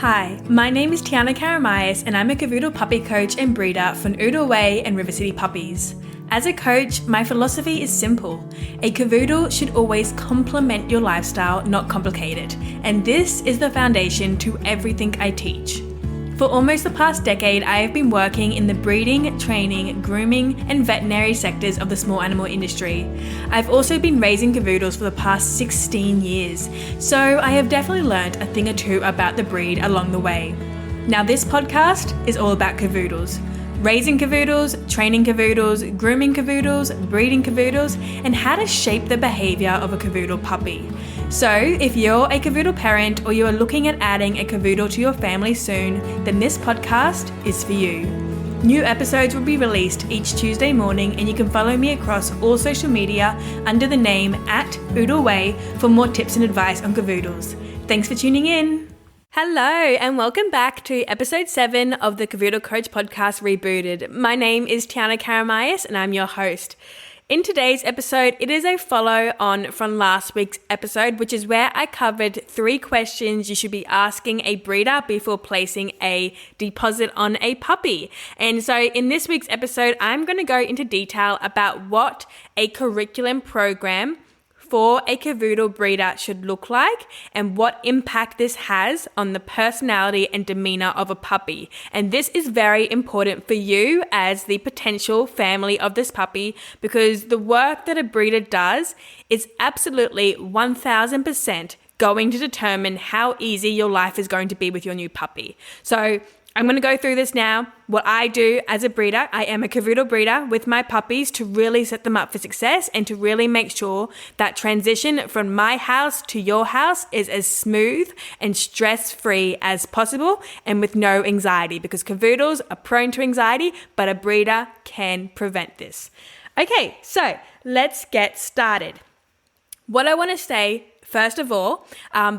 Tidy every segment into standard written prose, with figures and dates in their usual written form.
Hi, my name is Tiana Karamayas and I'm a Cavoodle puppy coach and breeder for Oodle Way and River City Puppies. As a coach, my philosophy is simple. A Cavoodle should always complement your lifestyle, not complicate it. And this is the foundation to everything I teach. For almost the past decade, I have been working in the breeding, training, grooming, and veterinary sectors of the small animal industry. I've also been raising Cavoodles for the past 16 years, so I have definitely learned a thing or two about the breed along the way. Now this podcast is all about Cavoodles. Raising Cavoodles, training Cavoodles, grooming Cavoodles, breeding Cavoodles, and how to shape the behavior of a Cavoodle puppy. So if you're a Cavoodle parent or you are looking at adding a Cavoodle to your family soon, then this podcast is for you. New episodes will be released each Tuesday morning, and you can follow me across all social media under the name @OodleWay for more tips and advice on Cavoodles. Thanks for tuning in. Hello and welcome back to episode 7 of the Cavoodle Coach Podcast Rebooted. My name is Tiana Karamayas and I'm your host. In today's episode, it is a follow on from last week's episode, which is where I covered 3 questions you should be asking a breeder before placing a deposit on a puppy. And so in this week's episode, I'm going to go into detail about what a curriculum program for a Cavoodle breeder should look like and what impact this has on the personality and demeanor of a puppy. And this is very important for you as the potential family of this puppy, because the work that a breeder does is absolutely 1000% going to determine how easy your life is going to be with your new puppy. So I'm going to go through this now. What I do as a breeder, I am a Cavoodle breeder with my puppies to really set them up for success and to really make sure that transition from my house to your house is as smooth and stress-free as possible and with no anxiety, because Cavoodles are prone to anxiety, but a breeder can prevent this. Okay, so let's get started. What I want to say first of all,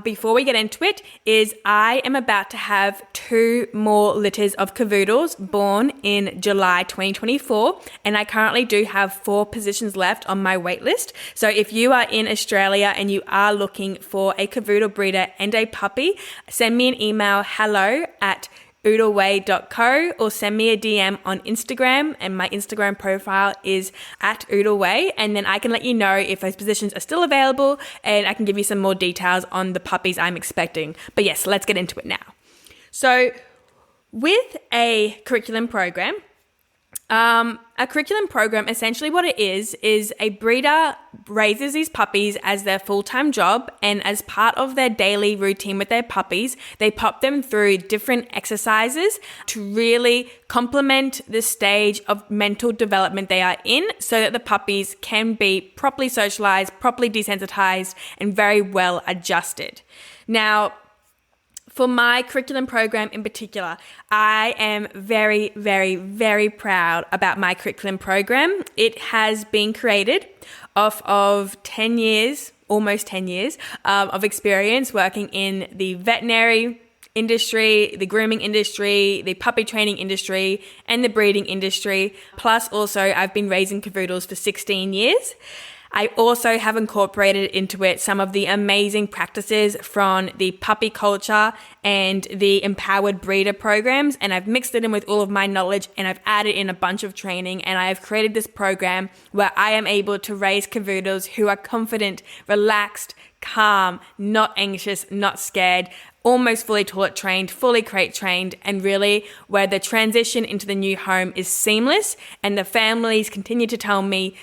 before we get into it, is I am about to have 2 more litters of Cavoodles born in July 2024, and I currently do have 4 positions left on my wait list. So if you are in Australia and you are looking for a Cavoodle breeder and a puppy, send me an email, hello@oodleway.co, or send me a DM on Instagram, and my Instagram profile is @oodleway, and then I can let you know if those positions are still available and I can give you some more details on the puppies I'm expecting. But yes, let's get into it now. So with a curriculum program, essentially what it is a breeder raises these puppies as their full-time job, and as part of their daily routine with their puppies, they pop them through different exercises to really complement the stage of mental development they are in, so that the puppies can be properly socialized, properly desensitized, and very well adjusted. Now, for my curriculum program in particular, I am very, very, very proud about my curriculum program. It has been created off of 10 years, almost 10 years of experience working in the veterinary industry, the grooming industry, the puppy training industry, and the breeding industry. Plus also I've been raising Cavoodles for 16 years. I also have incorporated into it some of the amazing practices from the puppy culture and the empowered breeder programs, and I've mixed it in with all of my knowledge, and I've added in a bunch of training, and I have created this program where I am able to raise Cavoodles who are confident, relaxed, calm, not anxious, not scared, almost fully toilet trained, fully crate trained, and really where the transition into the new home is seamless, and the families continue to tell me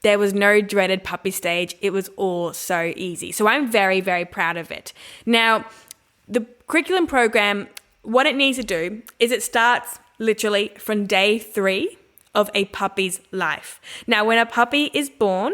there was no dreaded puppy stage. It was all so easy. So I'm very, very proud of it. Now, the curriculum program, what it needs to do is it starts literally from day 3 of a puppy's life. Now, when a puppy is born,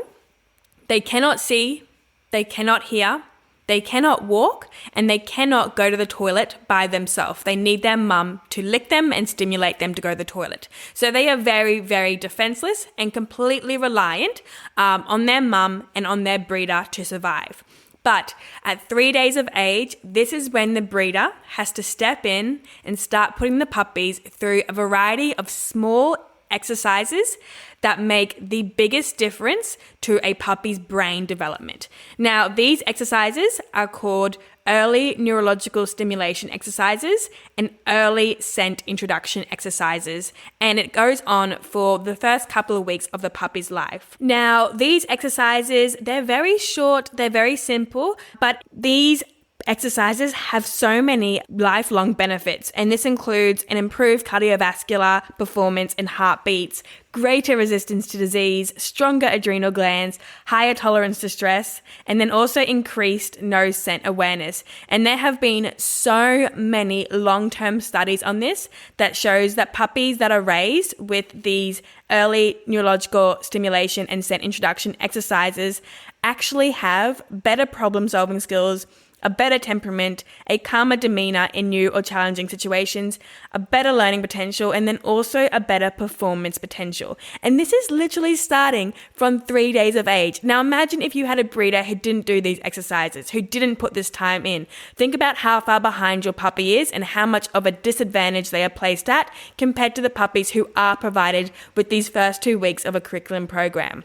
they cannot see, they cannot hear, they cannot walk, and they cannot go to the toilet by themselves. They need their mum to lick them and stimulate them to go to the toilet. So they are very, very defenseless and completely reliant on their mum and on their breeder to survive. But at 3 days of age, this is when the breeder has to step in and start putting the puppies through a variety of small exercises that make the biggest difference to a puppy's brain development. Now, these exercises are called early neurological stimulation exercises and early scent introduction exercises, and it goes on for the first couple of weeks of the puppy's life. Now, these exercises, they're very short, they're very simple, but these exercises have so many lifelong benefits, and this includes an improved cardiovascular performance and heartbeats, greater resistance to disease, stronger adrenal glands, higher tolerance to stress, and then also increased nose scent awareness. And there have been so many long-term studies on this that shows that puppies that are raised with these early neurological stimulation and scent introduction exercises actually have better problem-solving skills, a better temperament, a calmer demeanor in new or challenging situations, a better learning potential, and then also a better performance potential. And this is literally starting from 3 days of age. Now imagine if you had a breeder who didn't do these exercises, who didn't put this time in. Think about how far behind your puppy is and how much of a disadvantage they are placed at compared to the puppies who are provided with these first 2 weeks of a curriculum program.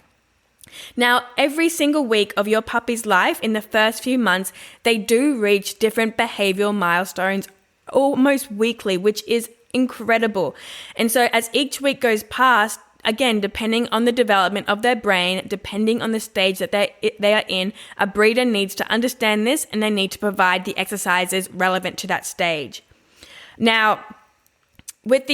Now, every single week of your puppy's life in the first few months, they do reach different behavioral milestones almost weekly, which is incredible. And so as each week goes past, again, depending on the development of their brain, depending on the stage that they are in, a breeder needs to understand this and they need to provide the exercises relevant to that stage. Now, with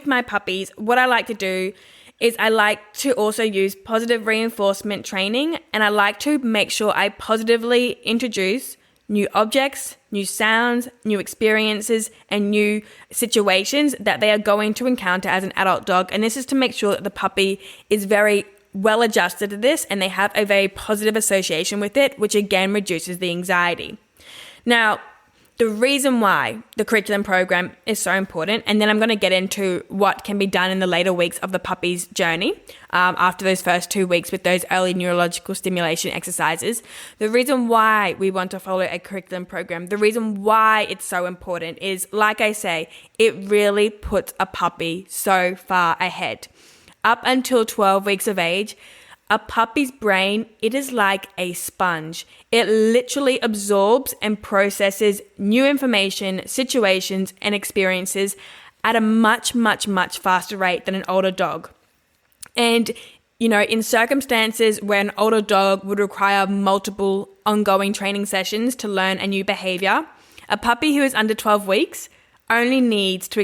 my puppies, what I like to do is I like to also use positive reinforcement training, and I like to make sure I positively introduce new objects, new sounds, new experiences, and new situations that they are going to encounter as an adult dog. And this is to make sure that the puppy is very well adjusted to this and they have a very positive association with it, which again reduces the anxiety. Now, the reason why the curriculum program is so important, and then I'm going to get into what can be done in the later weeks of the puppy's journey after those first 2 weeks with those early neurological stimulation exercises. The reason why we want to follow a curriculum program, the reason why it's so important is, like I say, it really puts a puppy so far ahead. Up until 12 weeks of age, a puppy's brain, it is like a sponge. It literally absorbs and processes new information, situations, and experiences at a much, much, much faster rate than an older dog. And, in circumstances where an older dog would require multiple ongoing training sessions to learn a new behavior, a puppy who is under 12 weeks only needs to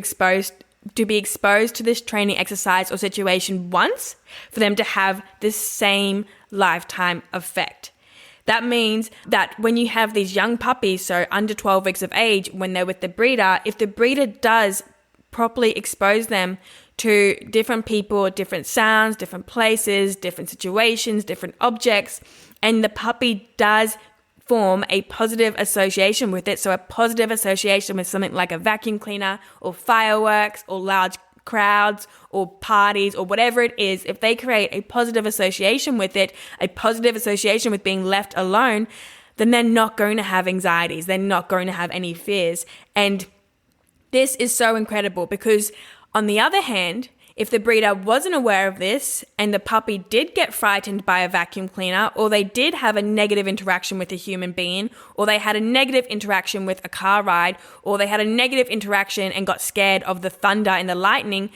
be exposed to this training exercise or situation once for them to have the same lifetime effect. That means that when you have these young puppies, so under 12 weeks of age, when they're with the breeder, if the breeder does properly expose them to different people, different sounds, different places, different situations, different objects, and the puppy does form a positive association with it. So a positive association with something like a vacuum cleaner or fireworks or large crowds or parties or whatever it is, if they create a positive association with it, a positive association with being left alone, then they're not going to have anxieties. They're not going to have any fears. And this is so incredible because on the other hand, if the breeder wasn't aware of this and the puppy did get frightened by a vacuum cleaner, or they did have a negative interaction with a human being, or they had a negative interaction with a car ride, or they had a negative interaction and got scared of the thunder and the lightning,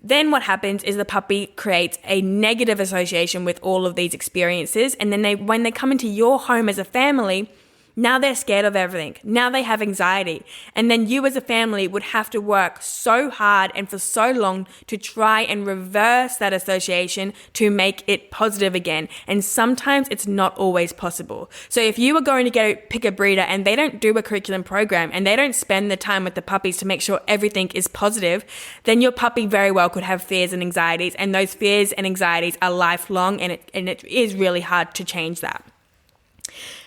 then what happens is the puppy creates a negative association with all of these experiences. And then when they come into your home as a family, now they're scared of everything. Now they have anxiety. And then you as a family would have to work so hard and for so long to try and reverse that association to make it positive again. And sometimes it's not always possible. So if you are going to go pick a breeder and they don't do a curriculum program and they don't spend the time with the puppies to make sure everything is positive, then your puppy very well could have fears and anxieties. And those fears and anxieties are lifelong, and it is really hard to change that.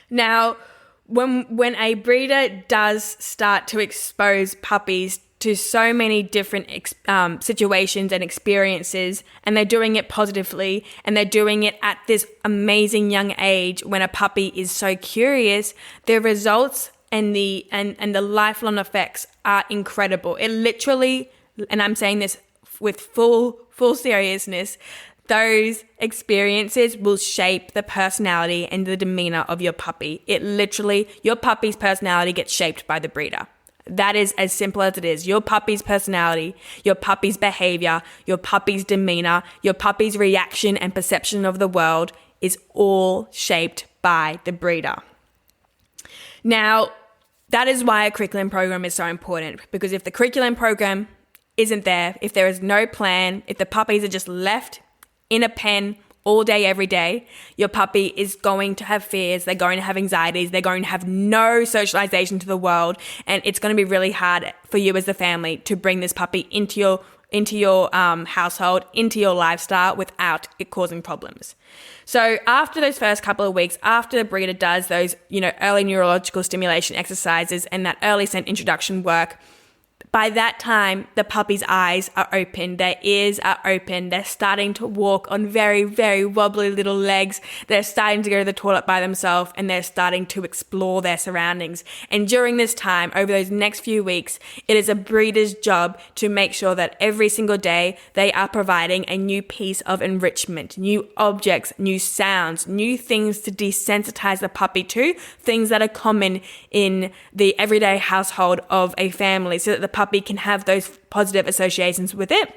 Now, when a breeder does start to expose puppies to so many different situations and experiences, and they're doing it positively, and they're doing it at this amazing young age when a puppy is so curious, the results and the lifelong effects are incredible. It literally, and I'm saying this with full seriousness, those experiences will shape the personality and the demeanor of your puppy. Your puppy's personality gets shaped by the breeder. That is as simple as it is. Your puppy's personality, your puppy's behavior, your puppy's demeanor, your puppy's reaction and perception of the world is all shaped by the breeder. Now, that is why a curriculum program is so important, because if the curriculum program isn't there, if there is no plan, if the puppies are just left in a pen all day, every day, your puppy is going to have fears, they're going to have anxieties, they're going to have no socialization to the world, and it's going to be really hard for you as the family to bring this puppy into your household, into your lifestyle without it causing problems. So after those first couple of weeks, after the breeder does those, early neurological stimulation exercises and that early scent introduction work, by that time, the puppy's eyes are open, their ears are open, they're starting to walk on very, very wobbly little legs, they're starting to go to the toilet by themselves, and they're starting to explore their surroundings. And during this time, over those next few weeks, it is a breeder's job to make sure that every single day they are providing a new piece of enrichment, new objects, new sounds, new things to desensitize the puppy to, things that are common in the everyday household of a family, so that the puppy can have those positive associations with it,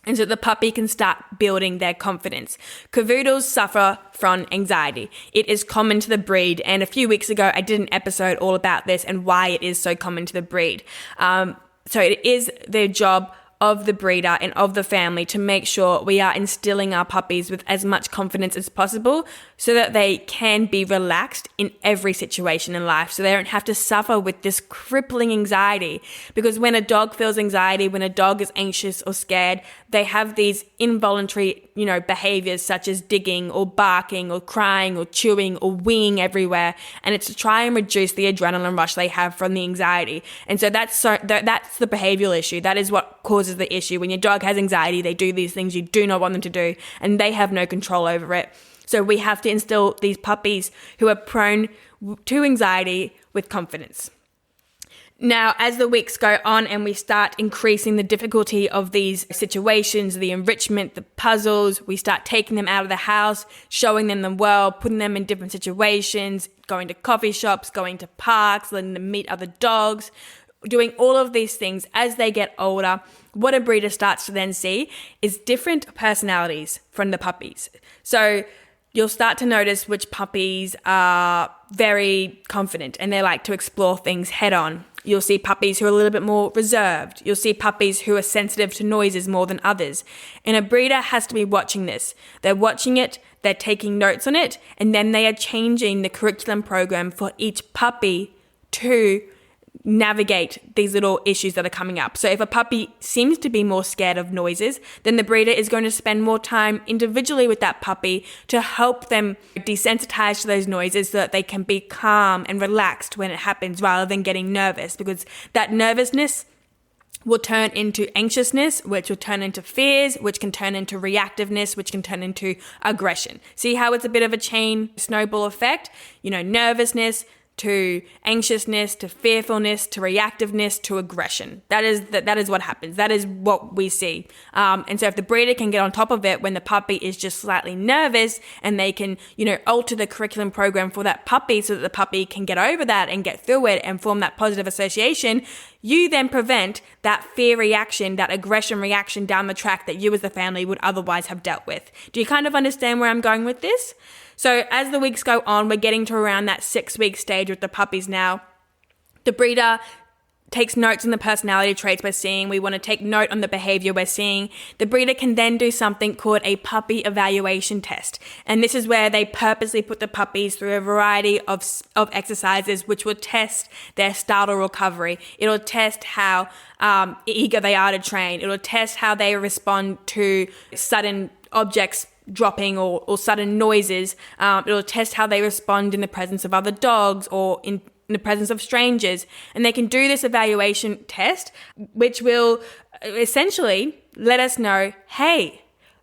and so the puppy can start building their confidence. Cavoodles suffer from anxiety. It is common to the breed, and a few weeks ago I did an episode all about this and why it is so common to the breed. So it is their job of the breeder and of the family to make sure we are instilling our puppies with as much confidence as possible so that they can be relaxed in every situation in life, so they don't have to suffer with this crippling anxiety. Because when a dog feels anxiety, when a dog is anxious or scared, they have these involuntary, behaviors such as digging or barking or crying or chewing or weeing everywhere, and it's to try and reduce the adrenaline rush they have from the anxiety. And so that's the behavioral issue. That is what causes the issue. When your dog has anxiety, they do these things you do not want them to do, and they have no control over it. So we have to instill these puppies who are prone to anxiety with confidence. Now, as the weeks go on and we start increasing the difficulty of these situations, the enrichment, the puzzles, we start taking them out of the house, showing them the world, putting them in different situations, going to coffee shops, going to parks, letting them meet other dogs, doing all of these things as they get older. What a breeder starts to then see is different personalities from the puppies. So you'll start to notice which puppies are very confident and they like to explore things head on. You'll see puppies who are a little bit more reserved. You'll see puppies who are sensitive to noises more than others. And a breeder has to be watching this. They're watching it, they're taking notes on it, and then they are changing the curriculum program for each puppy to navigate these little issues that are coming up. So if a puppy seems to be more scared of noises, then the breeder is going to spend more time individually with that puppy to help them desensitize to those noises so that they can be calm and relaxed when it happens rather than getting nervous, because that nervousness will turn into anxiousness, which will turn into fears, which can turn into reactiveness, which can turn into aggression. See how it's a bit of a chain snowball effect? Nervousness to anxiousness, to fearfulness, to reactiveness, to aggression. That is what happens. That is what we see. And so if the breeder can get on top of it when the puppy is just slightly nervous, and they can, alter the curriculum program for that puppy so that the puppy can get over that and get through it and form that positive association, you then prevent that fear reaction, that aggression reaction down the track that you as the family would otherwise have dealt with. Do you kind of understand where I'm going with this? So as the weeks go on, we're getting to around that 6-week stage with the puppies now. The breeder takes notes on the personality traits we're seeing. We want to take note on the behavior we're seeing. The breeder can then do something called a puppy evaluation test. And this is where they purposely put the puppies through a variety of exercises which will test their startle recovery. It'll test how eager they are to train. It'll test how they respond to sudden objects dropping or sudden noises. It'll test how they respond in the presence of other dogs or in the presence of strangers. And they can do this evaluation test, which will essentially let us know, hey,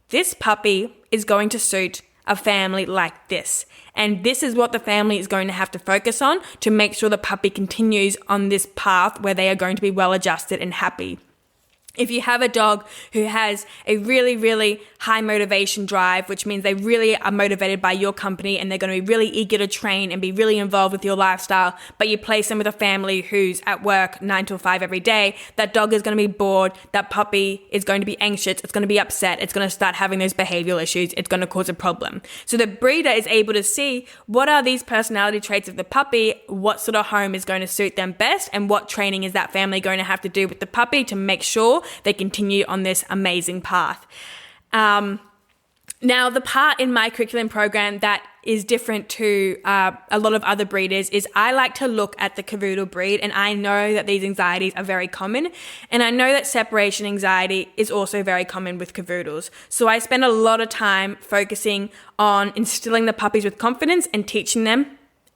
this puppy is going to suit a family like this. And this is what the family is going to have to focus on to make sure the puppy continues on this path where they are going to be well adjusted and happy. If you have a dog who has a really, really high motivation drive, which means they really are motivated by your company and they're going to be really eager to train and be really involved with your lifestyle, but you place them with a family who's at work 9 to 5 every day, that dog is going to be bored, that puppy is going to be anxious, it's going to be upset, it's going to start having those behavioral issues, it's going to cause a problem. So the breeder is able to see what are these personality traits of the puppy, what sort of home is going to suit them best, and what training is that family going to have to do with the puppy to make sure they continue on this amazing path. Now, the part in my curriculum program that is different to a lot of other breeders is I like to look at the Cavoodle breed, and I know that these anxieties are very common, and I know that separation anxiety is also very common with Cavoodles. So I spend a lot of time focusing on instilling the puppies with confidence and teaching them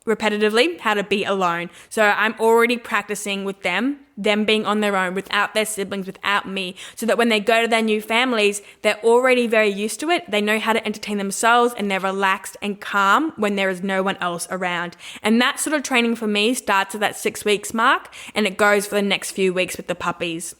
repetitively how to be alone. So I'm already practicing with them being on their own without their siblings, without me, so that when they go to their new families, they're already very used to it. They know how to entertain themselves and they're relaxed and calm when there is no one else around. And that sort of training for me starts at that 6 weeks mark and it goes for the next few weeks with the puppies.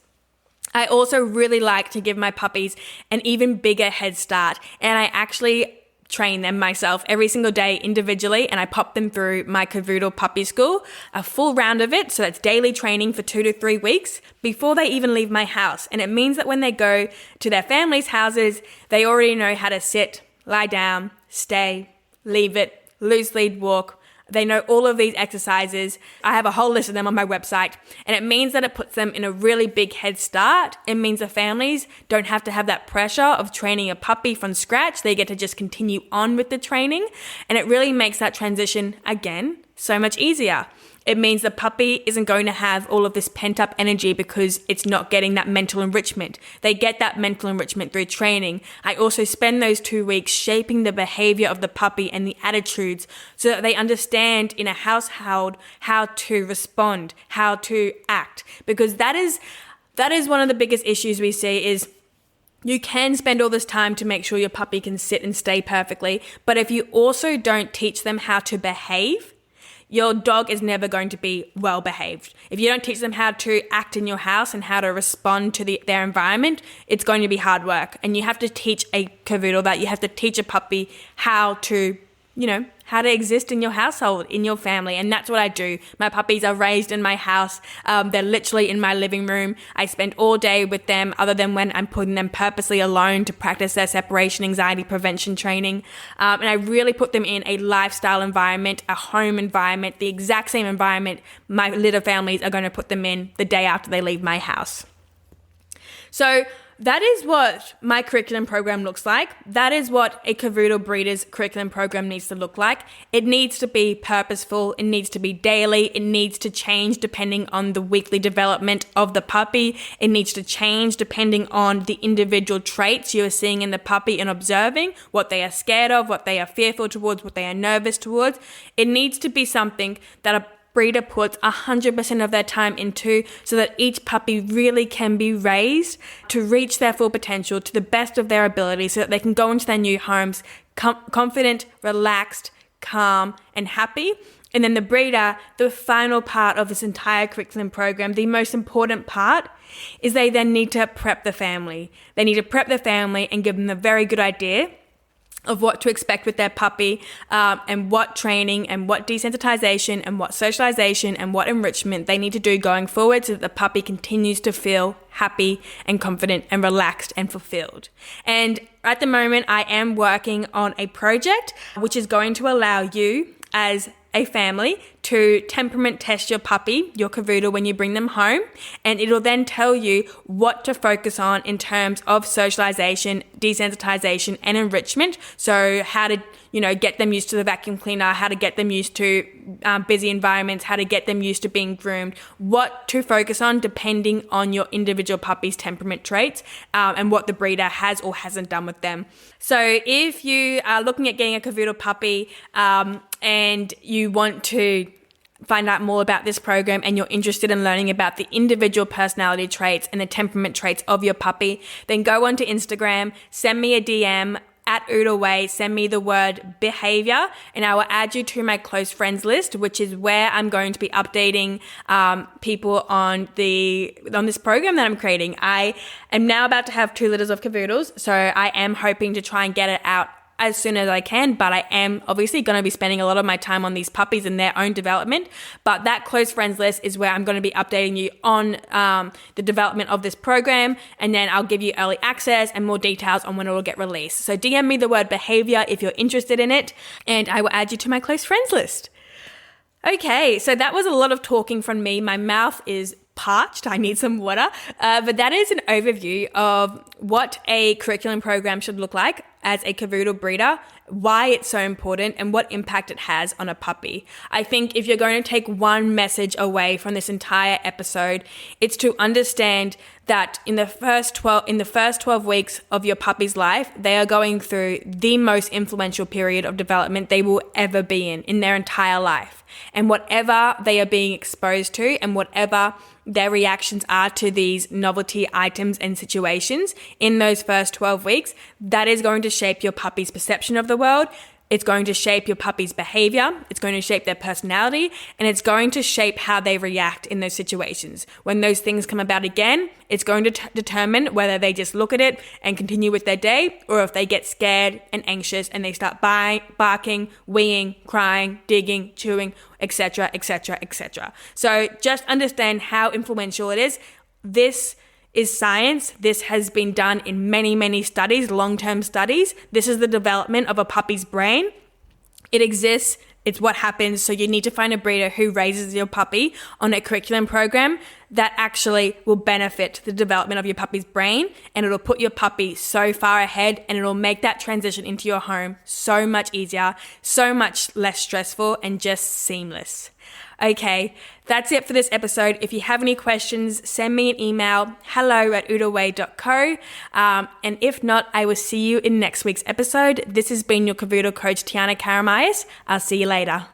I also really like to give my puppies an even bigger head start, and I actually train them myself every single day individually, and I pop them through my Cavoodle puppy school, a full round of it. So that's daily training for 2 to 3 weeks before they even leave my house. And it means that when they go to their family's houses, they already know how to sit, lie down, stay, leave it, loose lead walk. They know all of these exercises. I have a whole list of them on my website, and it means that it puts them in a really big head start. It means the families don't have to have that pressure of training a puppy from scratch. They get to just continue on with the training, and it really makes that transition, again, so much easier. It means the puppy isn't going to have all of this pent-up energy because it's not getting that mental enrichment. They get that mental enrichment through training. I also spend those 2 weeks shaping the behavior of the puppy and the attitudes so that they understand in a household how to respond, how to act. Because that is one of the biggest issues we see is you can spend all this time to make sure your puppy can sit and stay perfectly, but if you also don't teach them how to behave, your dog is never going to be well behaved. If you don't teach them how to act in your house and how to respond to their environment, it's going to be hard work. And you have to teach a Cavoodle that. You have to teach a puppy how to exist in your household, in your family. And that's what I do. My puppies are raised in my house. They're literally in my living room. I spend all day with them other than when I'm putting them purposely alone to practice their separation anxiety prevention training. And I really put them in a lifestyle environment, a home environment, the exact same environment my litter families are going to put them in the day after they leave my house. So that is what my curriculum program looks like. That is what a Cavoodle breeder's curriculum program needs to look like. It needs to be purposeful. It needs to be daily. It needs to change depending on the weekly development of the puppy. It needs to change depending on the individual traits you are seeing in the puppy and observing what they are scared of, what they are fearful towards, what they are nervous towards. It needs to be something that a breeder puts 100% of their time into so that each puppy really can be raised to reach their full potential to the best of their ability so that they can go into their new homes confident, relaxed, calm, and happy. And then the breeder, the final part of this entire curriculum program, the most important part, is they then need to prep the family. They need to prep the family and give them a very good idea of what to expect with their puppy, and what training and what desensitization and what socialization and what enrichment they need to do going forward so that the puppy continues to feel happy and confident and relaxed and fulfilled. And at the moment, I am working on a project which is going to allow you as a family to temperament test your puppy, your Cavoodle, when you bring them home, and it'll then tell you what to focus on in terms of socialization, desensitization, and enrichment. So how to, get them used to the vacuum cleaner, how to get them used to busy environments, how to get them used to being groomed, what to focus on depending on your individual puppy's temperament traits, and what the breeder has or hasn't done with them. So if you are looking at getting a Cavoodle puppy, and you want to find out more about this program and you're interested in learning about the individual personality traits and the temperament traits of your puppy, then go onto Instagram, send me a DM at Oodleway, send me the word behavior, and I will add you to my close friends list, which is where I'm going to be updating people on this program that I'm creating. I am now about to have 2 litters of Cavoodles, so I am hoping to try and get it out as soon as I can, but I am obviously going to be spending a lot of my time on these puppies and their own development. But that close friends list is where I'm going to be updating you on the development of this program, and then I'll give you early access and more details on when it will get released. So DM me the word behavior if you're interested in it, and I will add you to my close friends list. Okay, so that was a lot of talking from me. My mouth is parched. I need some water. But that is an overview of what a curriculum program should look like as a Cavoodle breeder, why it's so important, and what impact it has on a puppy. I think if you're going to take one message away from this entire episode, it's to understand that in the first 12 weeks of your puppy's life, they are going through the most influential period of development they will ever be in their entire life. And whatever they are being exposed to and whatever their reactions are to these novelty items and situations in those first 12 weeks, that is going to shape your puppy's perception of the world. It's going to shape your puppy's behavior. It's going to shape their personality, and it's going to shape how they react in those situations. When those things come about again, it's going to determine whether they just look at it and continue with their day, or if they get scared and anxious and they start barking, weeing, crying, digging, chewing, etc., etc., etc. So just understand how influential it is. This is science. This has been done in many, many studies, long-term studies. This is the development of a puppy's brain. It exists. It's what happens. So you need to find a breeder who raises your puppy on a curriculum program that actually will benefit the development of your puppy's brain, and it'll put your puppy so far ahead, and it'll make that transition into your home so much easier, so much less stressful, and just seamless. Okay, that's it for this episode. If you have any questions, send me an email, hello@oodleway.co. And if not, I will see you in next week's episode. This has been your Cavoodle coach, Tiana Karamayas. I'll see you later.